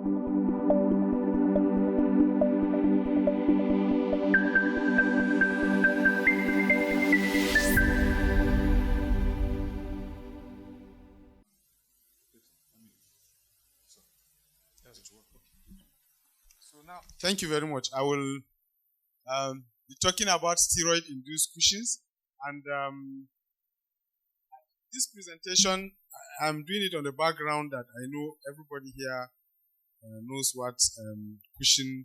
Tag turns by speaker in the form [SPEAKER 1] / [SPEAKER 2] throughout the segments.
[SPEAKER 1] So now, thank you very much. I will be talking about steroid-induced Cushing's, and this presentation, I'm doing it on the background that I know everybody here knows what Cushing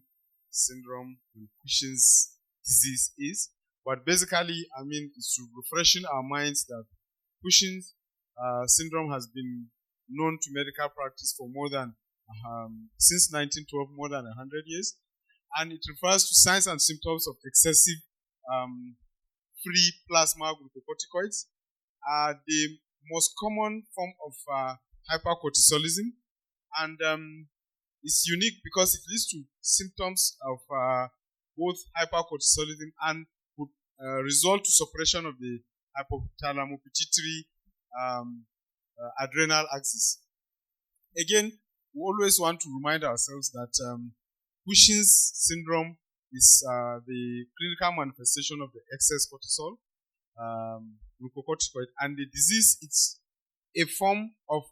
[SPEAKER 1] syndrome and Cushing's disease is. But basically, I mean, it's to refreshing our minds that Cushing's syndrome has been known to medical practice for more than since 1912, more than 100 years, and it refers to signs and symptoms of excessive free plasma glucocorticoids. The most common form of hypercortisolism, and it's unique because it leads to symptoms of both hypercortisolism and would result to suppression of the hypothalamo-pituitary adrenal axis. Again, we always want to remind ourselves that Cushing's syndrome is the clinical manifestation of the excess cortisol, glucocorticoid, and the disease is a form of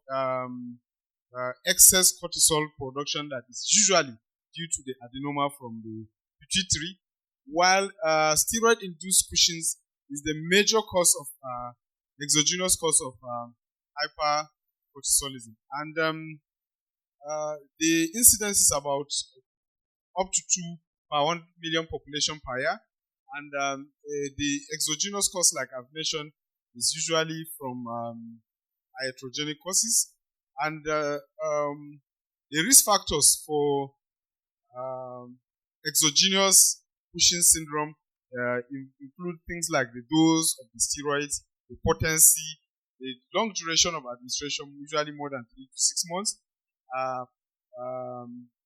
[SPEAKER 1] excess cortisol production that is usually due to the adenoma from the pituitary, while steroid-induced Cushing's is the major cause of exogenous cause of hypercortisolism, and the incidence is about up to 2 per 1 million population per year, and the exogenous cause, like I've mentioned, is usually from iatrogenic causes, and the risk factors for exogenous Cushing syndrome include things like the dose of the steroids, the potency, the long duration of administration, usually more than 3 to 6 months,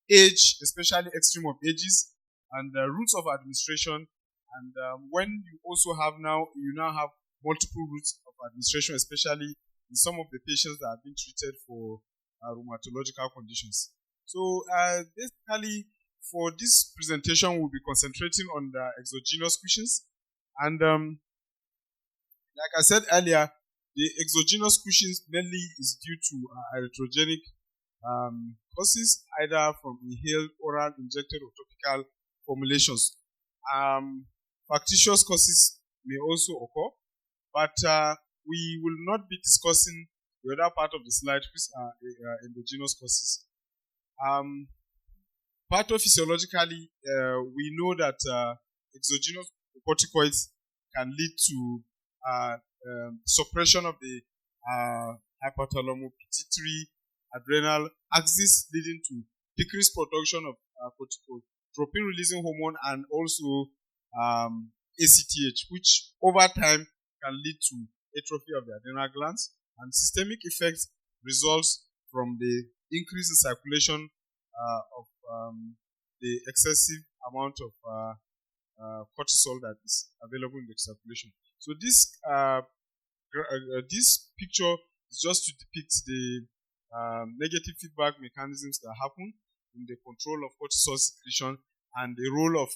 [SPEAKER 1] age, especially extreme of ages, and routes of administration. And when you also have you now have multiple routes of administration, especially in some of the patients that have been treated for rheumatological conditions. So basically, for this presentation, we'll be concentrating on the exogenous Cushing's. And like I said earlier, the exogenous Cushing's mainly is due to iatrogenic causes, either from inhaled, oral, injected, or topical formulations. Factitious causes may also occur, but we will not be discussing the other part of the slide, which are endogenous causes. Pathophysiologically, we know that exogenous corticoids can lead to suppression of the hypothalamo-pituitary adrenal axis, leading to decreased production of corticotropin-releasing hormone and also ACTH, which over time can lead to atrophy of the adrenal glands. And systemic effects results from the increase in circulation of the excessive amount of cortisol that is available in the circulation. So this this picture is just to depict the negative feedback mechanisms that happen in the control of cortisol secretion and the role of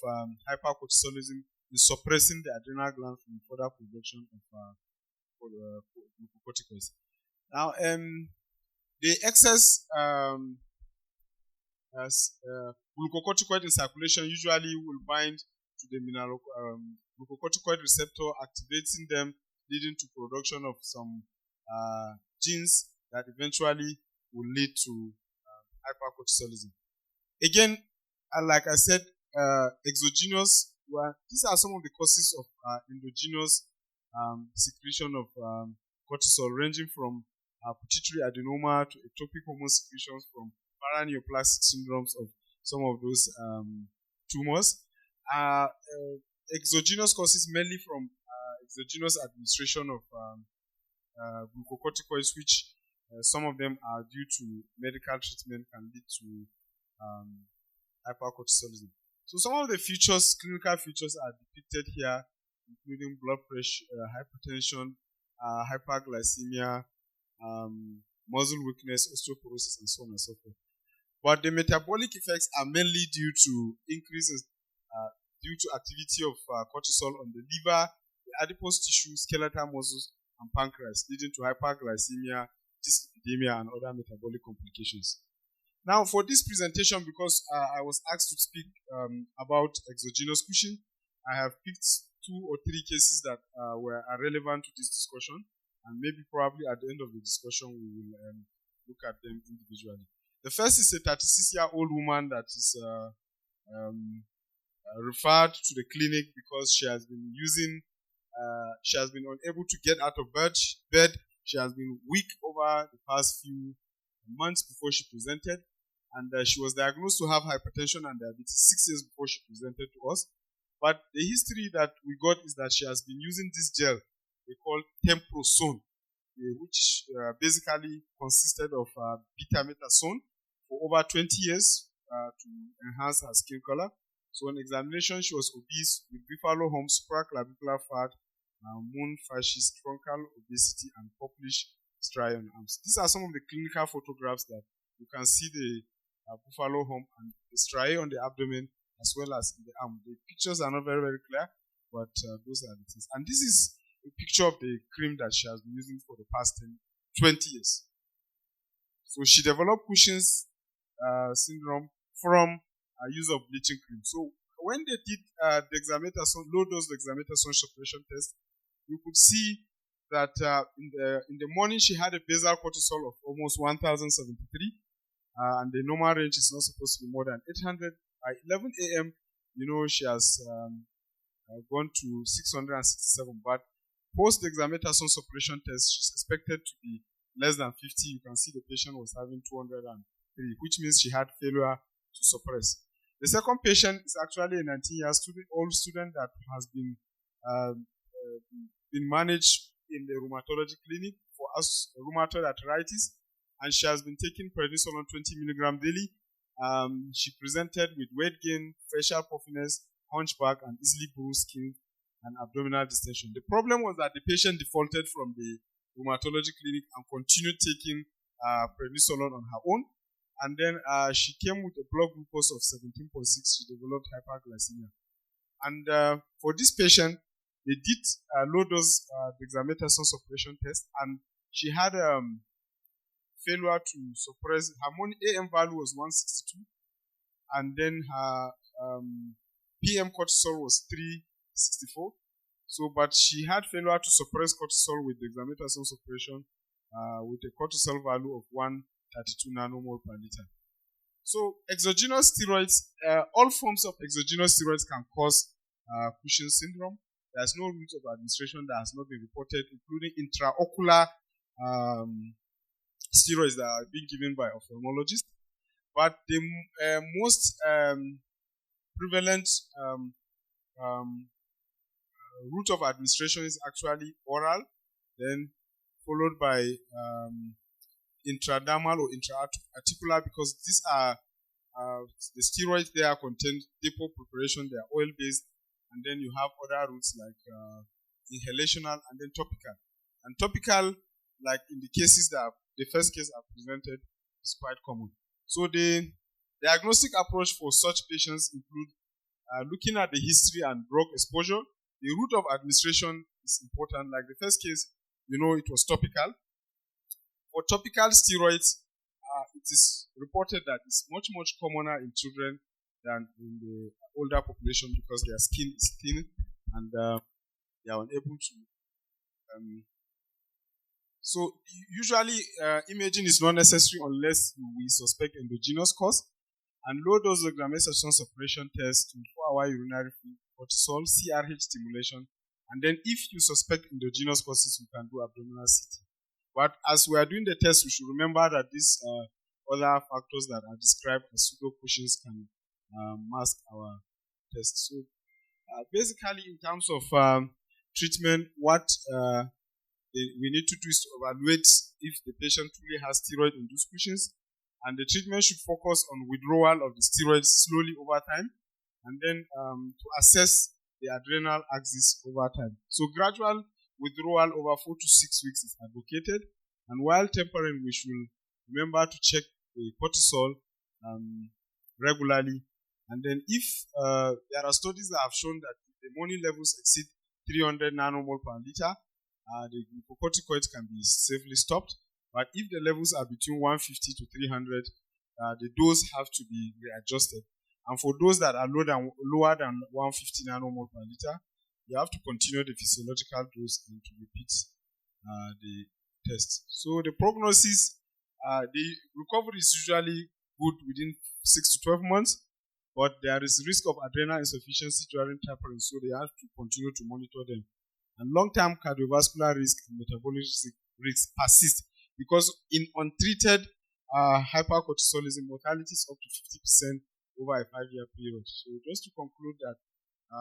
[SPEAKER 1] hypercortisolism in suppressing the adrenal gland from further production of glucocorticoids. Now, the excess glucocorticoid in circulation usually will bind to the glucocorticoid receptor, activating them, leading to production of some genes that eventually will lead to hypercortisolism. Again, like I said, exogenous, these are some of the causes of endogenous secretion of cortisol, ranging from pituitary adenoma to ectopic hormone secretions from paraneoplastic syndromes of some of those tumors. Exogenous causes mainly from exogenous administration of glucocorticoids, which some of them are due to medical treatment, can lead to hypercortisolism. So some of the features, clinical features, are depicted here, including blood pressure, hypertension, hyperglycemia, muscle weakness, osteoporosis, and so on and so forth. But the metabolic effects are mainly due to increases due to activity of cortisol on the liver, the adipose tissue, skeletal muscles, and pancreas, leading to hyperglycemia, dyslipidemia, and other metabolic complications. Now, for this presentation, because I was asked to speak about exogenous Cushing, I have picked 2 or 3 cases that are relevant to this discussion, and maybe probably at the end of the discussion we will look at them individually. The first is a 36-year-old woman that is referred to the clinic because she has been unable to get out of bed. She has been weak over the past few months before she presented, and she was diagnosed to have hypertension and diabetes 6 years before she presented to us. But the history that we got is that she has been using this gel they call Temprosone, which basically consisted of betametasone for over 20 years to enhance her skin color. So on examination, she was obese with buffalo hump, supraclavicular fat, moon fasciitis, truncal obesity, and purplish striae on arms. These are some of the clinical photographs that you can see the buffalo hump and the striae on the abdomen as well as in the arm. The pictures are not very, very clear, but those are the things. And this is a picture of the cream that she has been using for the past 20 years. So she developed Cushing's syndrome from use of bleaching cream. So when they did dexamethasone, low-dose dexamethasone suppression test, you could see that in the morning she had a basal cortisol of almost 1,073, and the normal range is not supposed to be more than 800. By 11 a.m., she has gone to 667, but post-dexamethasone suppression test, she's expected to be less than 50. You can see the patient was having 203, which means she had failure to suppress. The second patient is actually a 19-year-old student that has been managed in the rheumatology clinic for rheumatoid arthritis, and she has been taking prednisolone 20 milligram daily. She presented with weight gain, facial puffiness, hunchback, and easily bruised skin and abdominal distension. The problem was that the patient defaulted from the rheumatology clinic and continued taking prednisolone on her own. And then she came with a blood glucose of 17.6. She developed hyperglycemia. And for this patient, they did low-dose dexamethasone suppression test, and she had failure to suppress. Her AM value was 162, and then her PM cortisol was 364. So, but she had failure to suppress cortisol with dexamethasone suppression with a cortisol value of 132 nanomole per liter. So, exogenous steroids, all forms of exogenous steroids can cause Cushing's syndrome. There's no route of administration that has not been reported, including intraocular steroids that are being given by ophthalmologists. But the most prevalent route of administration is actually oral, then followed by intradermal or intraarticular, because these are the steroids. They are contained depot preparation. They are oil-based, and then you have other routes like inhalational and then topical. And topical, like in the cases that the first case I presented, is quite common. So the diagnostic approach for such patients include looking at the history and drug exposure. The route of administration is important. Like the first case, it was topical. For topical steroids, it is reported that it's much, much commoner in children than in the older population because their skin is thin and they are unable to. So usually imaging is not necessary unless we suspect endogenous cause. And low-dose dexamethasone suppression test, 24-hour urinary cortisol, CRH stimulation, and then if you suspect endogenous causes, you can do abdominal CT. But as we are doing the test, we should remember that these other factors that are described as pseudo-Cushing's can mask our test. So basically, in terms of treatment, what we need to do is to evaluate if the patient truly has steroid-induced Cushing's, and the treatment should focus on withdrawal of the steroids slowly over time, and then to assess the adrenal axis over time. So gradual withdrawal over 4 to 6 weeks is advocated, and while tempering, we should remember to check the cortisol regularly. And then if there are studies that have shown that if the morning levels exceed 300 nanomole per liter, the glucocorticoids can be safely stopped. But if the levels are between 150 to 300, the dose have to be readjusted. And for those that are lower than 150 nanomole per liter, you have to continue the physiological dose and to repeat the test. So the prognosis, the recovery is usually good within 6 to 12 months, but there is risk of adrenal insufficiency during tapering, so they have to continue to monitor them. And long-term cardiovascular risk and metabolic risk persist because in untreated hypercortisolism, mortality is up to 50% over a 5-year period. So just to conclude that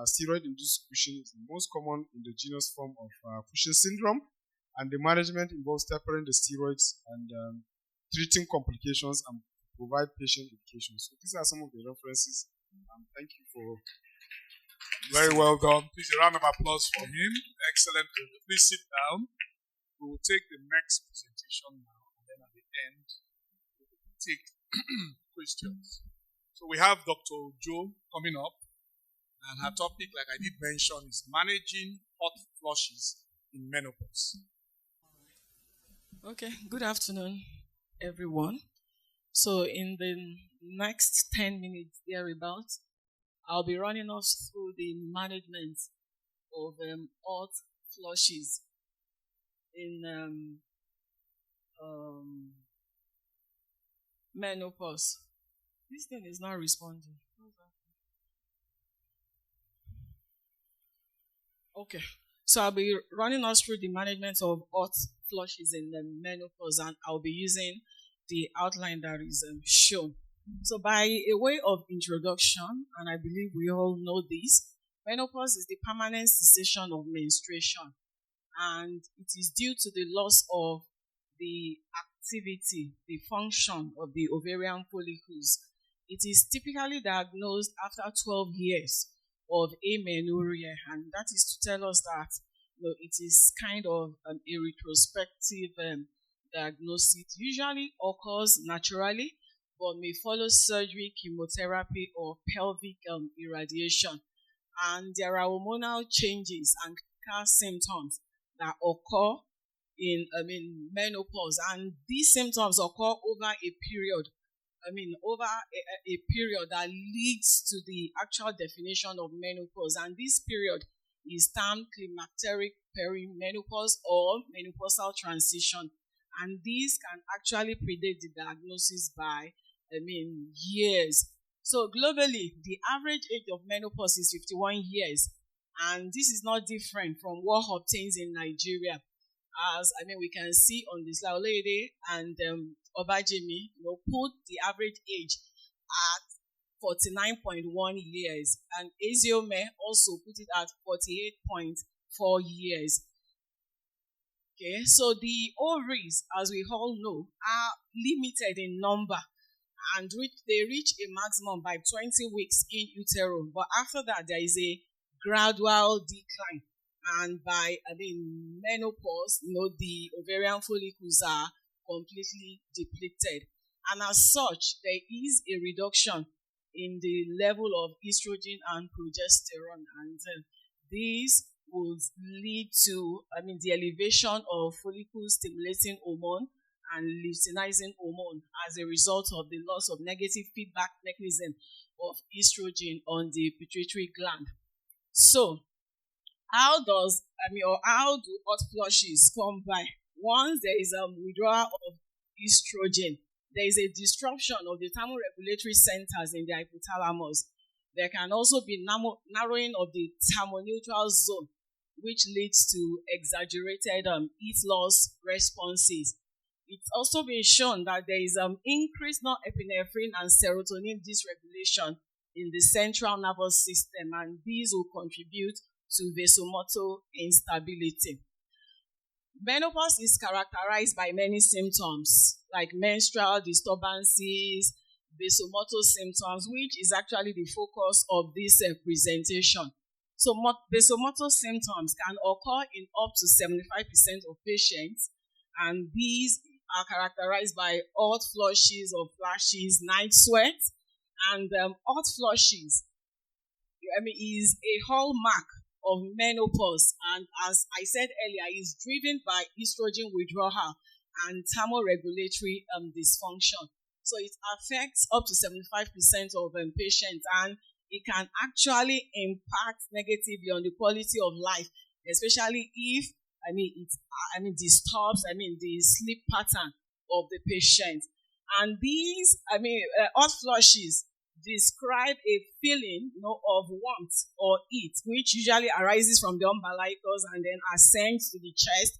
[SPEAKER 1] steroid-induced Cushing is the most common endogenous form of Cushing syndrome, and the management involves tapering the steroids and treating complications and provide patient education. So these are some of the references. Thank you for
[SPEAKER 2] very well done. Please a round of applause for him. Excellent. Please sit down. We will take the next presentation now, and then at the end we will take questions. So we have Dr. Joe coming up, and her topic, like I did mention, is managing hot flushes in menopause.
[SPEAKER 3] Okay, good afternoon, everyone. So in the next 10 minutes thereabouts, I'll be running us through the management of hot flushes in menopause. This thing is not responding. Okay, so I'll be running us through the management of hot flushes in the menopause, and I'll be using the outline that is shown. So by a way of introduction, and I believe we all know this, menopause is the permanent cessation of menstruation, and it is due to the loss of the activity, the function of the ovarian follicles. It is typically diagnosed after 12 years of amenorrhea, and that is to tell us that it is kind of a retrospective diagnosis. It usually occurs naturally, but may follow surgery, chemotherapy, or pelvic irradiation. And there are hormonal changes and clinical symptoms that occur in menopause, and these symptoms occur over a period. A period that leads to the actual definition of menopause, and this period is termed climacteric perimenopause or menopausal transition, and these can actually predate the diagnosis by years. So globally, the average age of menopause is 51 years, and this is not different from what obtains in Nigeria. As we can see on the slide, Olede and Obajimi put the average age at 49.1 years, and Eziome also put it at 48.4 years. Okay, so the ovaries, as we all know, are limited in number, and they reach a maximum by 20 weeks in utero, but after that there is a gradual decline, and by menopause, the ovarian follicles are completely depleted, and as such there is a reduction in the level of estrogen and progesterone, and these would lead to the elevation of follicle stimulating hormone and luteinizing hormone as a result of the loss of negative feedback mechanism of estrogen on the pituitary gland. So how do hot flushes come by? Once there is a withdrawal of estrogen, there is a disruption of the thermoregulatory centers in the hypothalamus. There can also be narrowing of the thermoneutral zone, which leads to exaggerated heat loss responses. It's also been shown that there is increased norepinephrine and serotonin dysregulation in the central nervous system, and these will contribute to vasomotor instability. Menopause is characterized by many symptoms like menstrual disturbances, vasomotor symptoms, which is actually the focus of this presentation. So vasomotor symptoms can occur in up to 75% of patients, and these are characterized by hot flushes or flashes, night sweat, and hot flushes, is a hallmark of menopause, and as I said earlier, is driven by estrogen withdrawal and thermoregulatory dysfunction. So it affects up to 75% of patients, and it can actually impact negatively on the quality of life, especially if it disturbs the sleep pattern of the patient. And these hot flushes describe a feeling of warmth or heat, which usually arises from the umbilicus and then ascends to the chest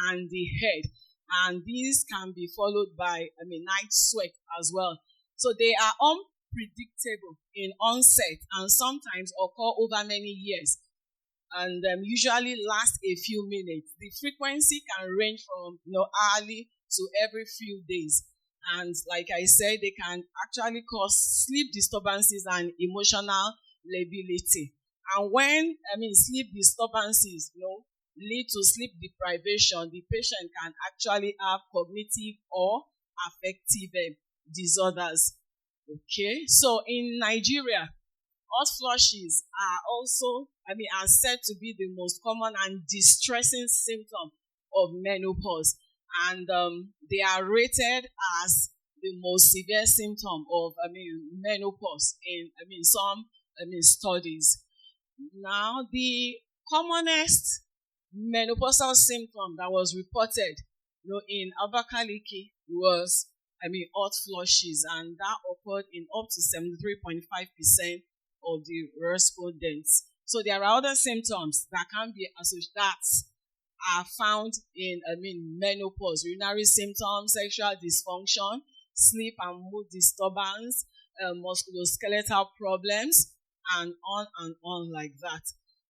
[SPEAKER 3] and the head. And these can be followed by night sweat as well. So they are unpredictable in onset and sometimes occur over many years, and usually last a few minutes. The frequency can range from hourly to every few days. And like I said, they can actually cause sleep disturbances and emotional lability. And when sleep disturbances lead to sleep deprivation, the patient can actually have cognitive or affective disorders. Okay, so in Nigeria, hot flushes are also are said to be the most common and distressing symptom of menopause, and they are rated as the most severe symptom of menopause in some studies. Now, the commonest menopausal symptom that was reported in Abakaliki was hot flushes, and that occurred in up to 73.5% of the respondents. So there are other symptoms that can be associated, that are found in menopause: urinary symptoms, sexual dysfunction, sleep and mood disturbance, musculoskeletal problems, and on like that.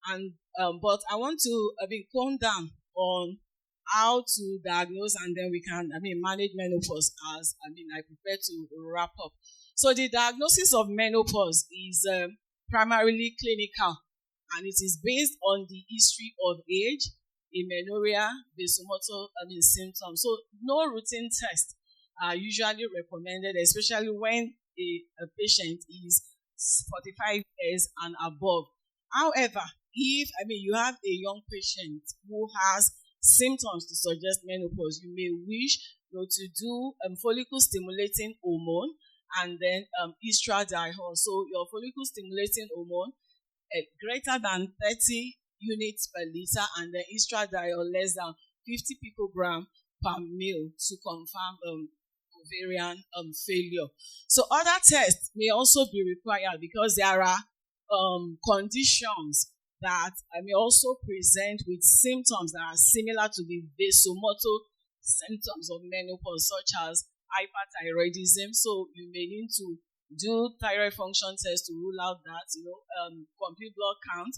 [SPEAKER 3] And but I want to calm down on how to diagnose, and then we can manage menopause as I prepare to wrap up. So the diagnosis of menopause is primarily clinical, and it is based on the history of age, amenorrhea, vasomotor symptoms. So no routine tests are usually recommended, especially when a patient is 45 years and above. However, if you have a young patient who has symptoms to suggest menopause, you may wish to do follicle stimulating hormone and then estradiol. So your follicle stimulating hormone greater than 30 units per liter, and then estradiol less than 50 picogram per mil to confirm ovarian failure. So other tests may also be required because there are conditions that may also present with symptoms that are similar to the vasomotor symptoms of menopause, such as hyperthyroidism. So you may need to do thyroid function tests to rule out that, complete blood count,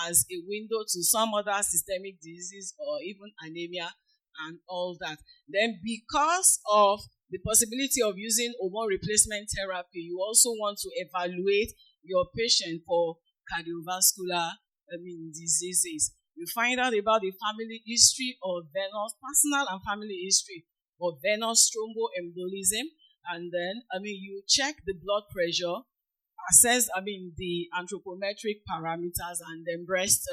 [SPEAKER 3] as a window to some other systemic diseases or even anemia and all that. Then, because of the possibility of using hormone replacement therapy, you also want to evaluate your patient for cardiovascular diseases. You find out about the family history of venous, personal and family history of venous thromboembolism, and then you check the blood pressure, assess the anthropometric parameters, and then breast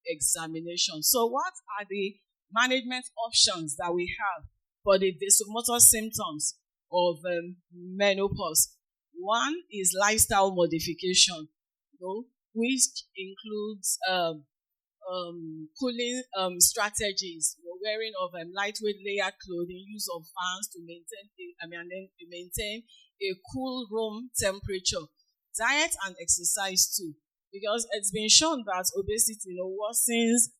[SPEAKER 3] examination. So what are the management options that we have for the vasomotor symptoms of menopause? One is lifestyle modification, which includes cooling strategies, wearing of lightweight layered clothing, use of fans to maintain a cool room temperature, diet and exercise too, because it's been shown that obesity worsens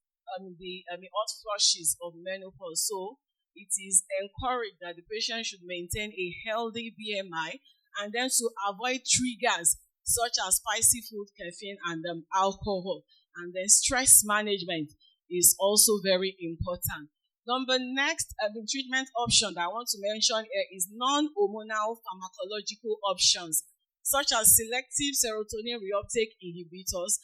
[SPEAKER 3] the hot flushes of menopause. So it is encouraged that the patient should maintain a healthy BMI, and then to avoid triggers such as spicy food, caffeine, and alcohol. And then stress management is also very important. Next treatment option that I want to mention here is non-hormonal pharmacological options, such as selective serotonin reuptake inhibitors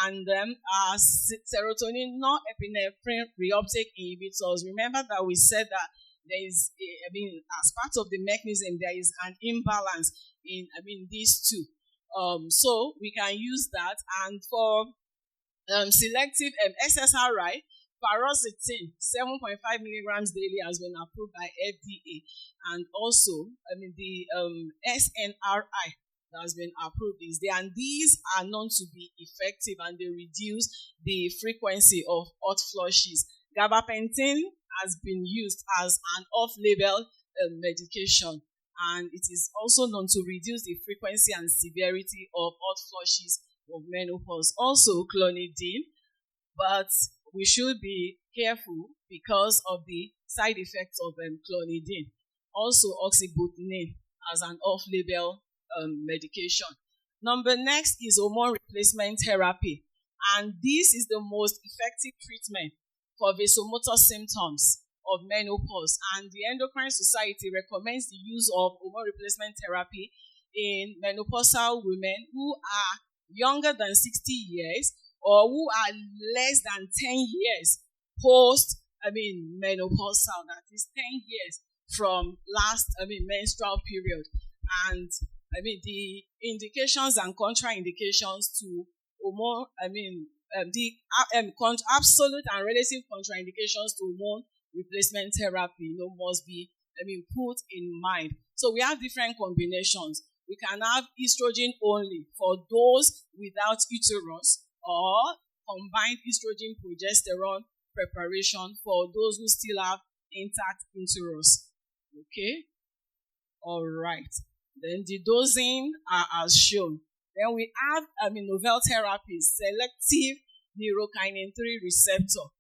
[SPEAKER 3] and serotonin norepinephrine reuptake inhibitors. Remember that we said that there is, as part of the mechanism, there is an imbalance in, these two. So we can use that. And for selective SSRI, paroxetine, 7.5 milligrams daily has been approved by FDA. And also, the SNRI that has been approved is there. And these are known to be effective, and they reduce the frequency of hot flushes. Gabapentin has been used as an off-label medication, and it is also known to reduce the frequency and severity of hot flushes of menopause. Also clonidine, but we should be careful because of the side effects of clonidine. Also oxybutynin as an off-label medication. Next is hormone replacement therapy, and this is the most effective treatment for vasomotor symptoms of menopause, and the Endocrine Society recommends the use of hormone replacement therapy in menopausal women who are younger than 60 years or who are less than 10 years post menopausal, that is 10 years from last menstrual period. And the indications and contraindications to hormone absolute and relative contraindications to hormone replacement therapy must be put in mind. So we have different combinations. We can have estrogen only for those without uterus, or combined estrogen progesterone preparation for those who still have intact uterus. Okay? All right. Then the dosing are as shown. Then we have novel therapies, selective neurokinin 3 receptor.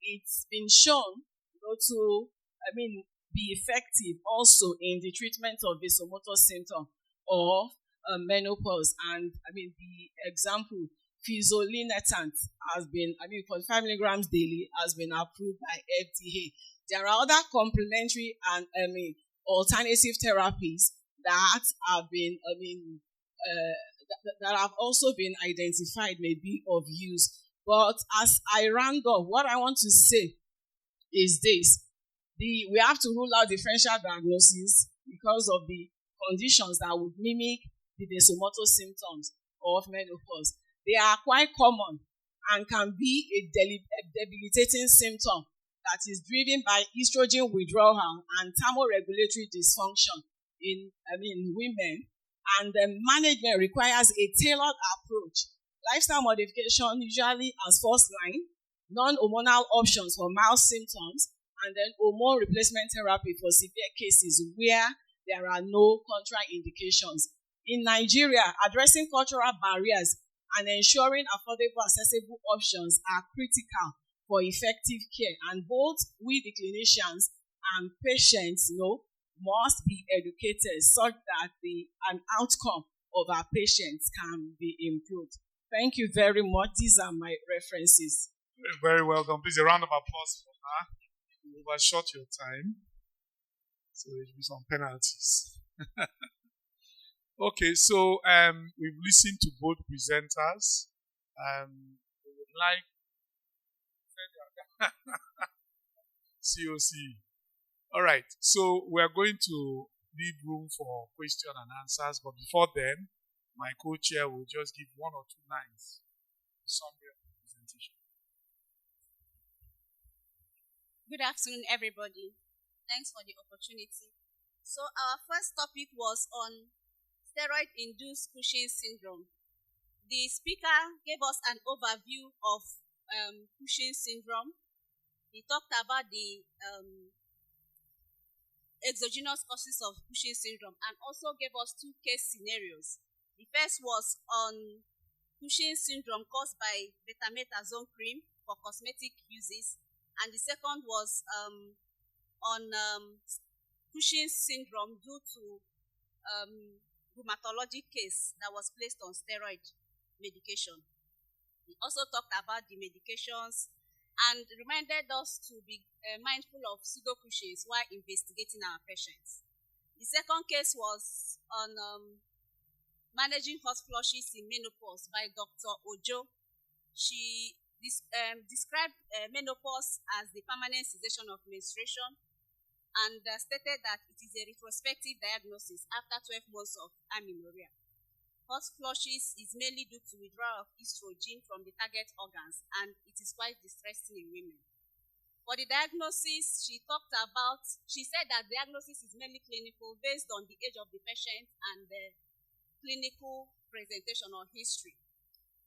[SPEAKER 3] It's been shown to be effective also in the treatment of vasomotor symptom of menopause. And the example, fezolinetant, has been 0.5 milligrams daily, has been approved by FDA. There are other complementary and alternative therapies that have been that have also been identified may be of use. But as I round up, what I want to say is this. We have to rule out differential diagnosis because of the conditions that would mimic the vasomotor symptoms of menopause. They are quite common and can be a debilitating symptom that is driven by estrogen withdrawal and thermoregulatory dysfunction in women. And the management requires a tailored approach. Lifestyle modification usually as first line, non-hormonal options for mild symptoms, and then hormone replacement therapy for severe cases where there are no contraindications. In Nigeria, addressing cultural barriers and ensuring affordable, accessible options are critical for effective care, and both we, the clinicians, and patients, must be educated such that an outcome of our patients can be improved. Thank you very much. These are my references.
[SPEAKER 2] Very welcome. Please, a round of applause for her. You overshot your time, so there will be some penalties. Okay, so we've listened to both presenters. We would like COC. All right, so we're going to leave room for question and answers, but before then, my co-chair will just give 1 or 2 lines to summary of the presentation.
[SPEAKER 4] Good afternoon, everybody. Thanks for the opportunity. So our first topic was on steroid-induced Cushing's syndrome. The speaker gave us an overview of Cushing's syndrome. He talked about the exogenous causes of Cushing's syndrome and also gave us 2 case scenarios. The first was on Cushing's syndrome caused by betamethasone cream for cosmetic uses, and the second was on Cushing's syndrome due to rheumatologic case that was placed on steroid medication. He also talked about the medications and reminded us to be mindful of pseudo-Cushing's while investigating our patients. The second case was on managing hot flushes in menopause by Dr. Ojo. She described menopause as the permanent cessation of menstruation and stated that it is a retrospective diagnosis after 12 months of amenorrhea. Hot flushes is mainly due to withdrawal of estrogen from the target organs, and it is quite distressing in women. For the diagnosis, she said that diagnosis is mainly clinical based on the age of the patient and the clinical presentation or history.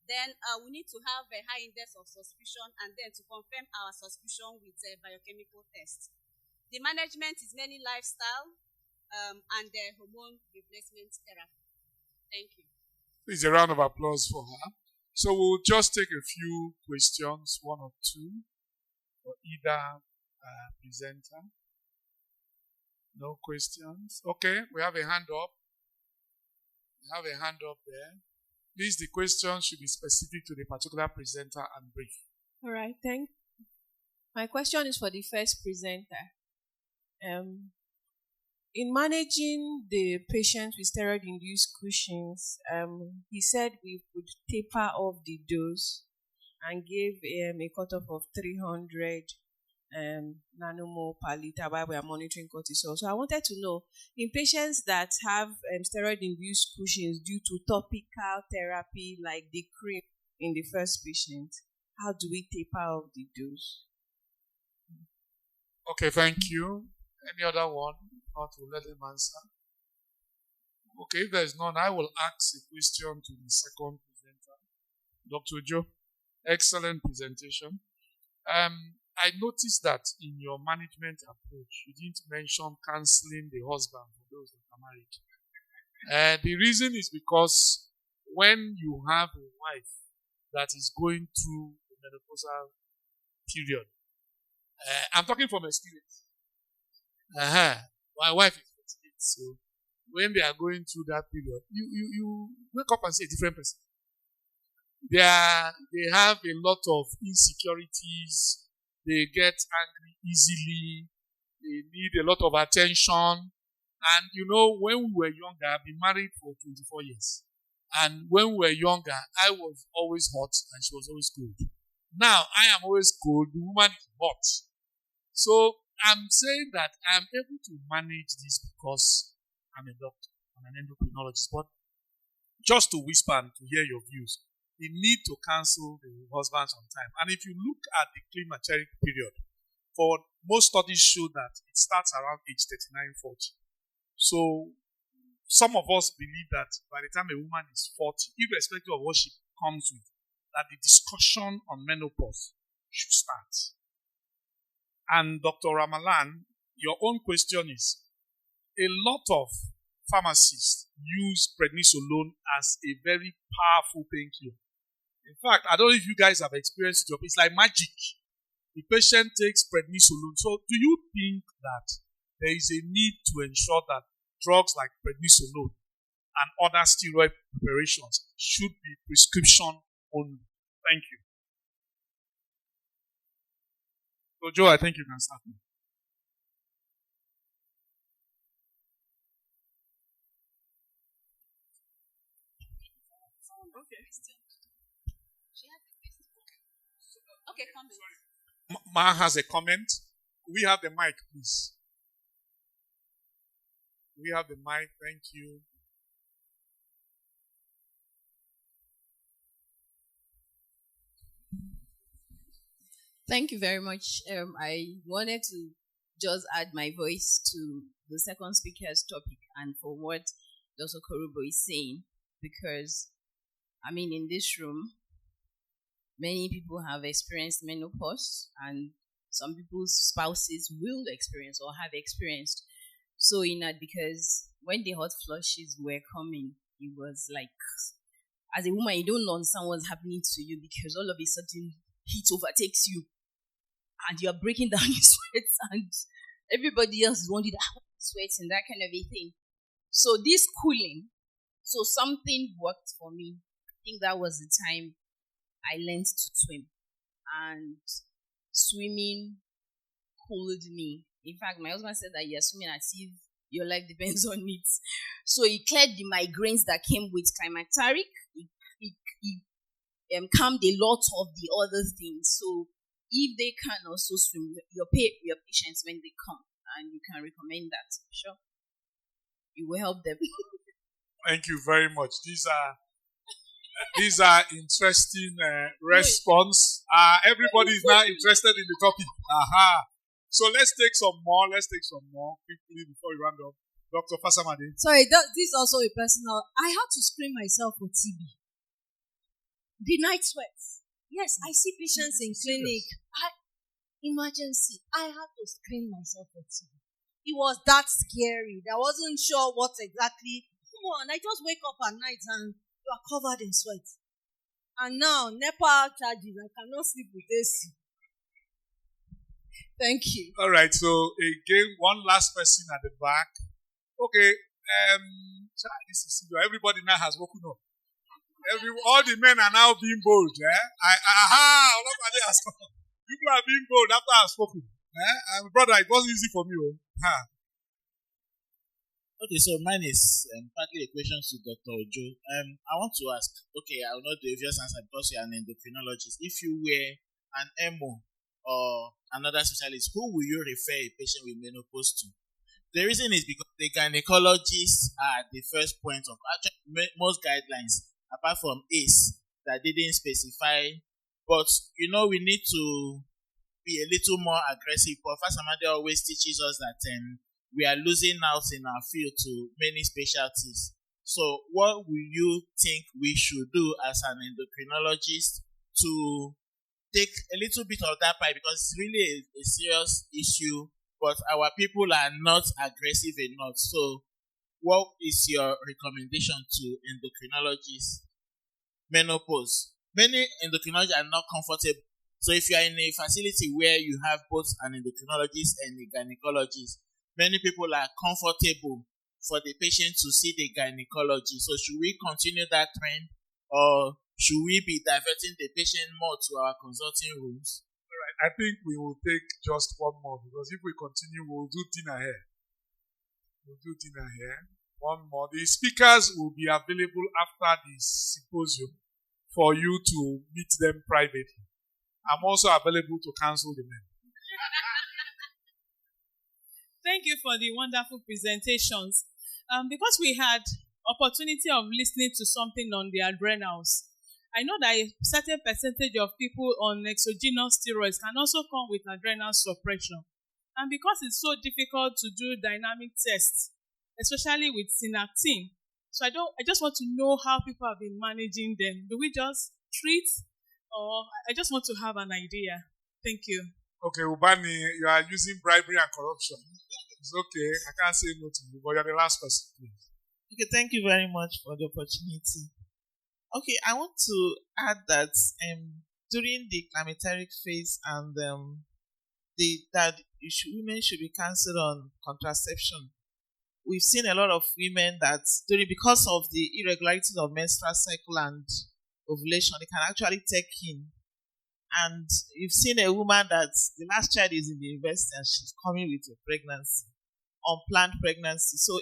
[SPEAKER 4] Then we need to have a high index of suspicion, and then to confirm our suspicion with a biochemical test. The management is mainly lifestyle and hormone replacement therapy. Thank you.
[SPEAKER 2] Please, a round of applause for her. So we'll just take a few questions, one or two, for either presenter. No questions? Okay, we have a hand up. We have a hand up there. Please, the question should be specific to the particular presenter and brief.
[SPEAKER 5] All right, thanks. My question is for the first presenter. In managing the patient with steroid-induced Cushing's, he said we could taper off the dose and give a cutoff of 300 nanomole per liter while we are monitoring cortisol. So I wanted to know, in patients that have steroid-induced Cushing's due to topical therapy like the cream in the first patient, how do we taper off the dose?
[SPEAKER 2] Okay, thank you. Any other one? Not to let him answer. Okay, if there is none, I will ask a question to the second presenter, Dr. Joe. Excellent presentation. I noticed that in your management approach, you didn't mention counseling the husband for those that are married. The reason is because when you have a wife that is going through the menopausal period, I'm talking from experience. My wife is 48, so when they are going through that period, you wake up and see a different person. They have a lot of insecurities. They get angry easily. They need a lot of attention. And when we were younger, I've been married for 24 years. And when we were younger, I was always hot and she was always cold. Now, I am always cold. The woman is hot. So, I'm saying that I'm able to manage this because I'm a doctor. I'm an endocrinologist. But just to whisper and to hear your views, you need to cancel the husbands on time. And if you look at the climacteric period, for most studies show that it starts around age 39, 40. So some of us believe that by the time a woman is 40, irrespective of what she comes with, that the discussion on menopause should start. And Dr. Ramalan, your own question is, a lot of pharmacists use prednisolone as a very powerful painkiller. In fact, I don't know if you guys have experienced it. It's like magic. The patient takes prednisolone. So do you think that there is a need to ensure that drugs like prednisolone and other steroid preparations should be prescription only? Thank you. So Joe, I think you can start now.
[SPEAKER 4] Okay, comment.
[SPEAKER 2] Ma has a comment. We have the mic, please. We have the mic. Thank you.
[SPEAKER 6] Thank you very much. I wanted to just add my voice to the second speaker's topic and for what Dr. Korubo is saying, because, in this room, many people have experienced menopause, and some people's spouses will experience or have experienced. So in that, because when the hot flushes were coming, it was like, as a woman, you don't understand what's happening to you, because all of a sudden heat overtakes you and you're breaking down in sweat, and everybody else is wondering, sweats and that kind of a thing. So this cooling, so something worked for me. I think that was the time I learned to swim, and swimming cooled me. In fact, my husband said that you're swimming as if your life depends on it. So it cleared the migraines that came with climacteric. It calmed a lot of the other things. So if they can also swim, your patients when they come, and you can recommend that. Sure. It will help them.
[SPEAKER 2] Thank you very much. These are interesting response. Everybody is now interested in the topic. Aha. So let's take some more. Quickly before we round up. Dr. Fasamade.
[SPEAKER 7] Sorry, this is also a personal. I had to screen myself for TB. The night sweats. Yes, I see patients in clinic. Emergency. I had to screen myself for TB. It was that scary. I wasn't sure what exactly. Come on, I just wake up at night and you are covered in sweat. And now, NEPA charges. I cannot sleep with AC. Thank you.
[SPEAKER 2] All right. So again, one last person at the back. Okay. Everybody now has woken up. All the men are now being bold. People are being bold after I've spoken. Brother, it wasn't easy for me.
[SPEAKER 8] Okay, so mine is partly a question to Dr. Ojo. I want to ask, okay, I will not do a obvious answer because you are an endocrinologist. If you were an MO or another specialist, who will you refer a patient with menopause to? The reason is because the gynecologists are the first point of actually most guidelines, apart from ACE, that didn't specify. But we need to be a little more aggressive. Professor Amade always teaches us that we are losing out in our field to many specialties. So what will you think we should do as an endocrinologist to take a little bit of that pie? Because it's really a serious issue, but our people are not aggressive enough. So what is your recommendation to endocrinologists? Menopause. Many endocrinologists are not comfortable. So if you are in a facility where you have both an endocrinologist and a gynecologist, many people are comfortable for the patient to see the gynecologist. So should we continue that trend, or should we be diverting the patient more to our consulting rooms?
[SPEAKER 2] All right. I think we will take just one more, because if we continue, we'll do dinner here. One more. The speakers will be available after the symposium for you to meet them privately. I'm also available to counsel the men.
[SPEAKER 3] Thank you for the wonderful presentations. Because we had opportunity of listening to something on the adrenals, I know that a certain percentage of people on exogenous steroids can also come with adrenal suppression. And because it's so difficult to do dynamic tests, especially with synactin, so I just want to know how people have been managing them. Do we just treat, or I just want to have an idea? Thank you.
[SPEAKER 2] Okay, Ubani, you are using bribery and corruption. It's okay. I can't say no to you, but you're the last person, please.
[SPEAKER 9] Okay, thank you very much for the opportunity. Okay, I want to add that during the climacteric phase and women should be counseled on contraception. We've seen a lot of women that because of the irregularities of menstrual cycle and ovulation, they can actually take in. And you've seen a woman that the last child is in the university and she's coming with a pregnancy, unplanned pregnancy. So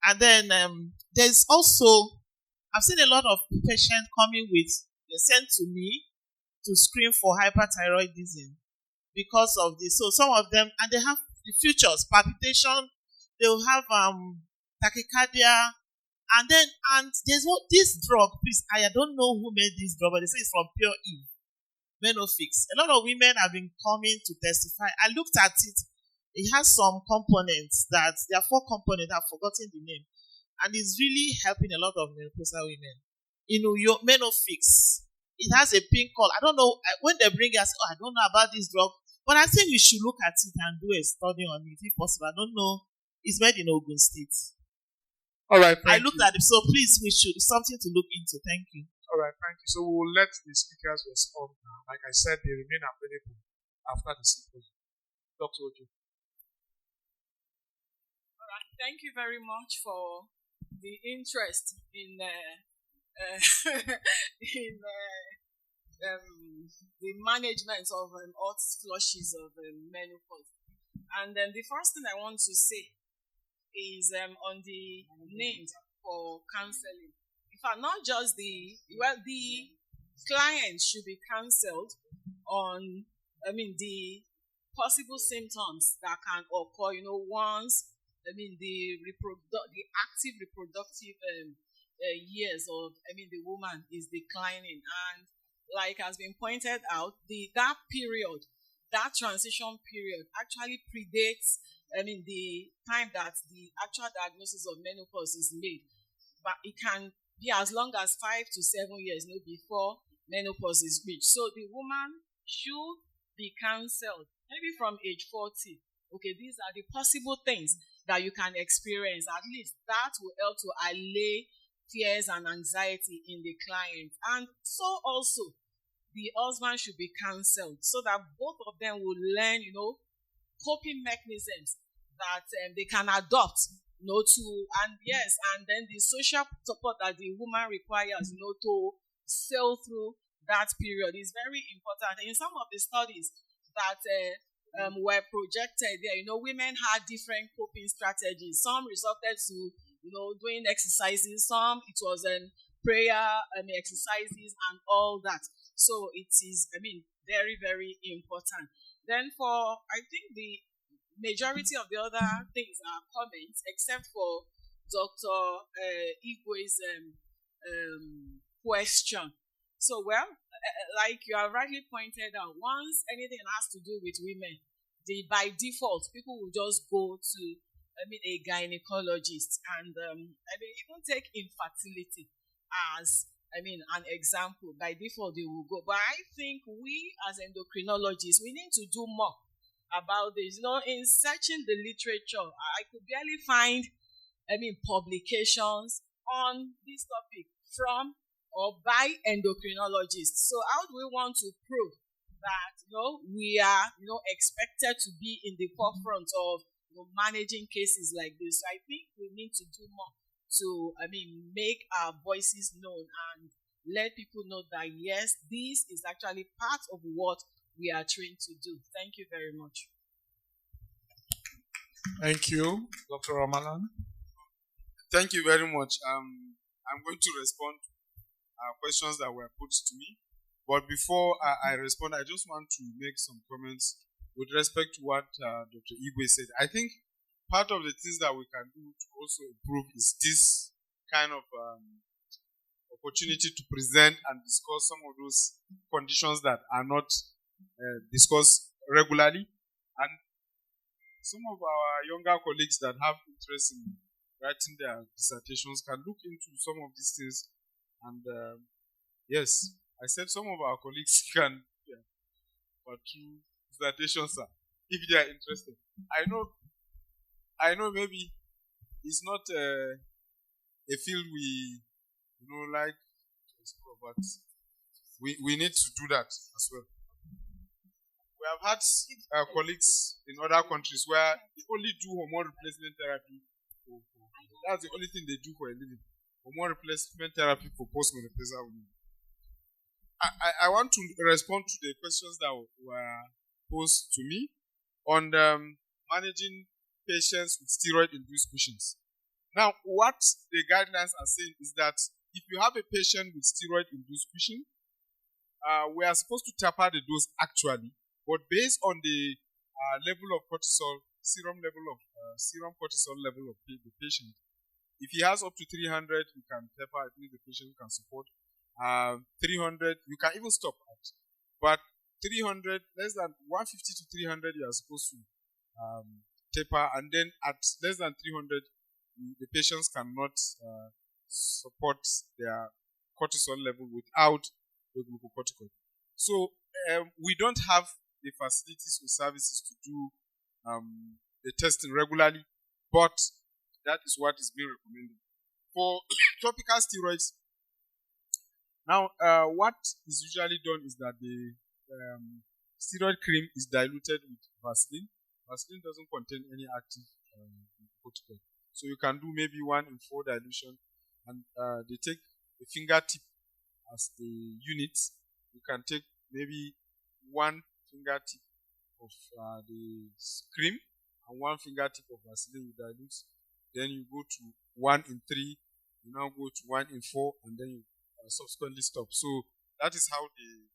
[SPEAKER 9] and then there's also, I've seen a lot of patients coming they're sent to me to screen for hyperthyroidism because of this. So some of them, and they have the features, palpitation, they'll have tachycardia, and there's this drug, please, I don't know who made this drug, but they say it's from Pure E, Menofix. A lot of women have been coming to testify. I looked at it. It has some components there are 4 components, I've forgotten the name, and it's really helping a lot of menopausal women. Your Menofix, it has a pink color. I don't know, when they bring us, I don't know about this drug, but I think we should look at it and do a study on it if possible. I don't know. It's made in Ogun State.
[SPEAKER 2] All right.
[SPEAKER 9] I looked at it, so please, we should something to look into. Thank you.
[SPEAKER 2] All right, thank you. So we will let the speakers respond now. Like I said, they remain available after the symposium. Dr. Ojo.
[SPEAKER 3] All right. Thank you very much for the interest in the management of hot flushes of menopause. And then the first thing I want to say is on the need for counseling. In fact, not just the client should be counseled on, the possible symptoms that can occur, once, the active reproductive years of, the woman is declining. And like has been pointed out, that transition period actually predates, the time that the actual diagnosis of menopause is made. But it can be as long as 5 to 7 years, before menopause is reached. So the woman should be counseled, maybe from age 40. Okay, these are the possible things that you can experience. At least that will help to allay fears and anxiety in the client. And so also, the husband should be counseled so that both of them will learn, coping mechanisms that they can adopt, and then the social support that the woman requires, to sail through that period is very important. In some of the studies that were projected there, women had different coping strategies. Some resulted to, doing exercises. Some it was prayer exercises and all that. So it is, very, very important. Then I think the majority of the other things are comments, except for Dr. Igwe's question. So, like you have rightly pointed out, once anything has to do with women, by default, people will just go to, a gynecologist. And, even take infertility as, an example. By default, they will go. But I think we as endocrinologists, we need to do more about this. In searching the literature, I could barely find, publications on this topic from or by endocrinologists. So how do we want to prove that, we are, expected to be in the forefront of, managing cases like this? I think we need to do more to, make our voices known and let people know that, yes, this is actually part of what we are trained to do. Thank you very much.
[SPEAKER 2] Thank you, Dr. Ramalan.
[SPEAKER 1] Thank you very much. I'm going to respond to questions that were put to me. But before I respond, I just want to make some comments with respect to what Dr. Igwe said. I think part of the things that we can do to also improve is this kind of opportunity to present and discuss some of those conditions that are not discussed regularly. And some of our younger colleagues that have interest in writing their dissertations can look into some of these things. And yes, I said some of our colleagues can pursue dissertations if they are interested. I know maybe it's not a field we like to explore, but we need to do that as well. We have had colleagues in other countries where they only do hormone replacement therapy. That's the only thing they do for a living. Hormone replacement therapy for postmenopausal women. I want to respond to the questions that were posed to me on managing patients with steroid-induced Cushing's. Now, what the guidelines are saying is that if you have a patient with steroid-induced Cushing, we are supposed to taper the dose actually, but based on the level of cortisol, serum cortisol level of the patient. If he has up to 300, you can taper. I think the patient can support. 300, you can even stop at. But 300, less than 150 to 300, you are supposed to taper. And then at less than 300, the patients cannot support their cortisol level without the glucocorticoid. So we don't have the facilities or services to do the testing regularly, but that is what is being recommended. For topical steroids, now what is usually done is that the steroid cream is diluted with Vaseline. Vaseline doesn't contain any active corticoid. So you can do maybe 1 in 4 dilution, and they take a fingertip as the unit. You can take maybe 1 fingertip of the cream and 1 fingertip of Vaseline you dilute. Then you go to 1 in 3, you now go to 1 in 4, and then you subsequently stop. So that is how the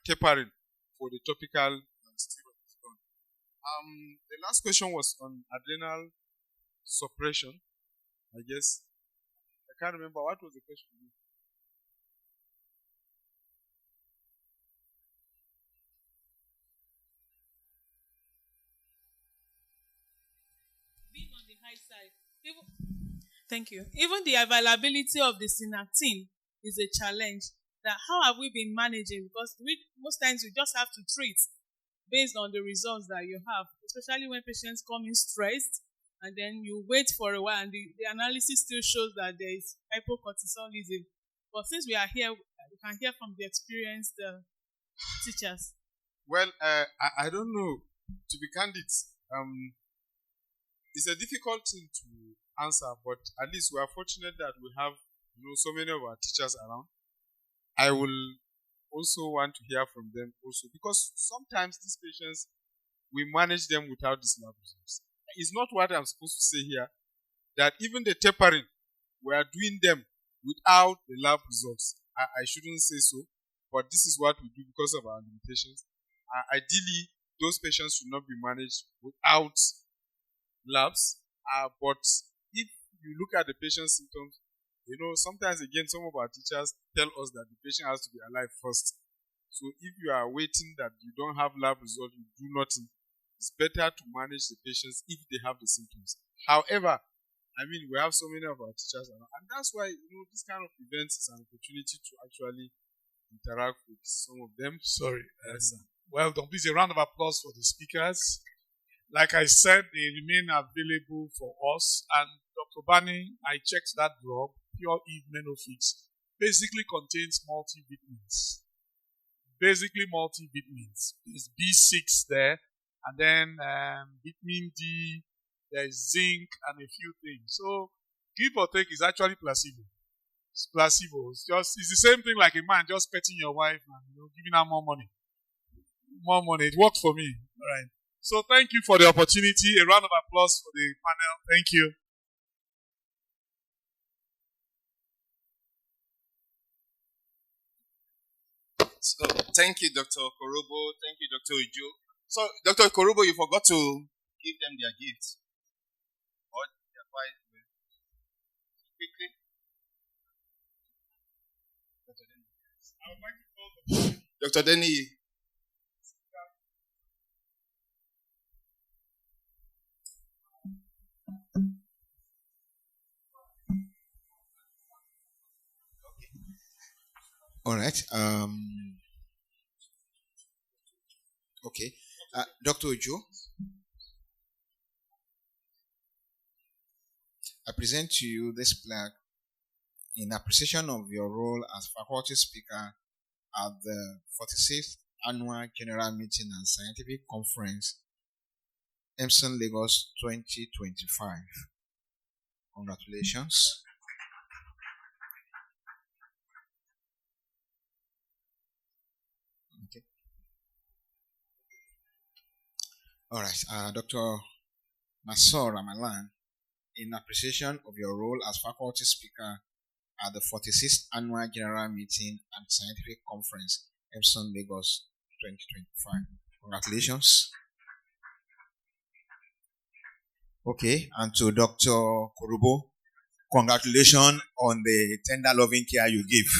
[SPEAKER 1] tapering for the topical steroid is done. The last question was on adrenal suppression. I guess I can't remember what was the question.
[SPEAKER 3] Being on the high side. Thank you. Even the availability of the synaptin is a challenge. That how have we been managing? Because most times we just have to treat based on the results that you have, especially when patients come in stressed and then you wait for a while and the analysis still shows that there is hypocortisolism. But since we are here, we can hear from the experienced teachers.
[SPEAKER 1] Well, I don't know. To be candid, it's a difficult thing to answer, but at least we are fortunate that we have so many of our teachers around. I will also want to hear from them also, because sometimes these patients, we manage them without these lab results. It's not what I'm supposed to say here, that even the tapering, we are doing them without the lab results. I shouldn't say so, but this is what we do because of our limitations. Ideally, those patients should not be managed without labs, but if you look at the patient's symptoms, sometimes again, some of our teachers tell us that the patient has to be alive first. So if you are waiting that you don't have lab results, you do nothing, it's better to manage the patients if they have the symptoms. However, we have so many of our teachers around, and that's why, this kind of events is an opportunity to actually interact with some of them.
[SPEAKER 2] Sorry. Well done. Please, a round of applause for the speakers. Like I said, they remain available for us. And Dr. Bani, I checked that drug, Pure Eve Menofix, basically contains multivitamins. There's B6 there, and then vitamin D, there's zinc, and a few things. So, give or take is actually placebo. It's placebo. It's the same thing like a man just petting your wife and giving her more money. More money. It worked for me. All right. So thank you for the opportunity. A round of applause for the panel. Thank you.
[SPEAKER 10] So thank you, Dr. Korobo. Thank you, Dr. Ujo. So, Dr. Korobo, you forgot to give them their gifts. Or their quite quickly.
[SPEAKER 2] I would like to call
[SPEAKER 10] Dr. Denny.
[SPEAKER 11] All right. Okay. Dr. Ojo, I present to you this plaque in appreciation of your role as faculty speaker at the 46th Annual General Meeting and Scientific Conference, EMSON Lagos 2025. Congratulations. Okay. All right, Dr. Masor Ramalan, in appreciation of your role as faculty speaker at the 46th Annual General Meeting and Scientific Conference, EMSON Lagos 2025. Congratulations. Okay, and to Dr. Korobo, congratulations on the tender loving care you give.